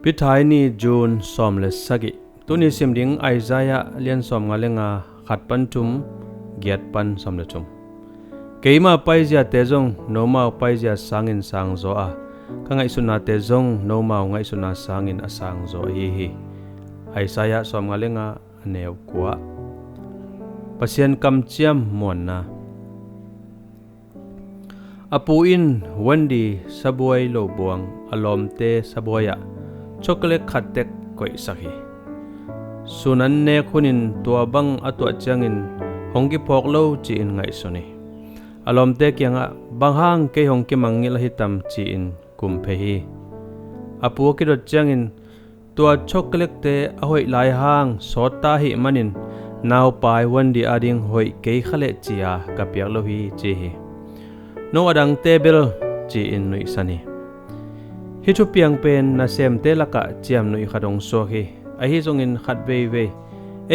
Pithai Ni June somle sagi tuni simding Isaiah lian som ngalenga khatpan tum giat pan somle tum keima paizia tezong noma paizia sangin sang zo a kangai suna tezong noma ngai suna sangin asang zo hi Isaiah som ngalenga aneu kwa Pasian Kamciam Muanna apuin wandi sabuai lo buang alomte sabuaya chocolate khatek koi sakhi sunan ne khunin tua bang atwa changin hongki phoklo chi in ngai suni alomte kyanga banghang ke hongki mangil hitam chi in kumpe hi apu ki dot changin tua chocolate te ahoi lai hang sota hi manin naw pai wandi ading hoi ke khale chia kapyak lo hi chi hi no adang table chi in nui sani hi thu piang pen na sem te laka chiam nui khadong so hi a hi zongin khat ve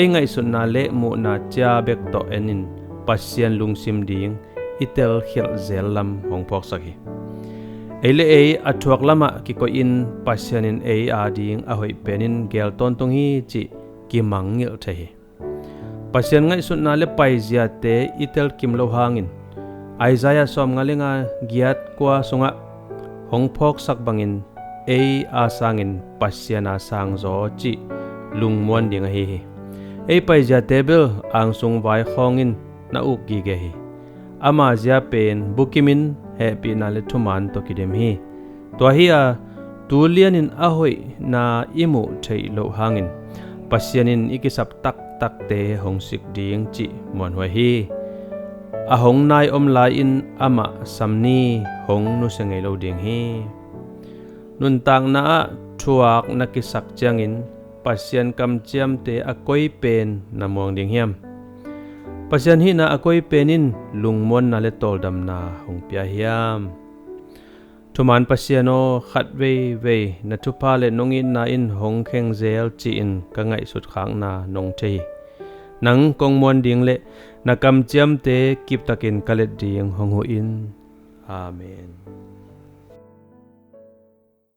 e ngai sun na le mu na cha bek to enin Pasian lungsim ding itel khil zelam hongphok sakhi ele e athuak lama ki ko in Pasian in e ading a hoi penin gel ton tong hi chi ki mangil the Pasian ngai sun na le pai zia te itel kim lo hangin Isaiah som ngalenga giat kwa sunga hongphok sak bangin e asangin Pasian asang zo chi lungmuan ding hi e paizia table ang sung vai khongin na ukgi ge hi ama zia pen bukimin happy na le thuman to kidem hi to hi a tulianin ahoi na imu thei lo hangin Pasianin ikisap tak tak te hongsik ding chi mon hoi hi a hong nai om lai in ama samni hong nu sengai lo ding hi nun tang na thuak na kisak changin Pasian kamciam te akoi pen na muang ding hiam Pasian hi na akoi penin lungmon na le tol dam na hong pia hiam thuman Pasiano khat ve na thupa le nongin na in hong kheng zel chi in ka ngai sut khang na nong thei nang kong mon ding le na kamciam te kip takin kalet ding hong ho in amen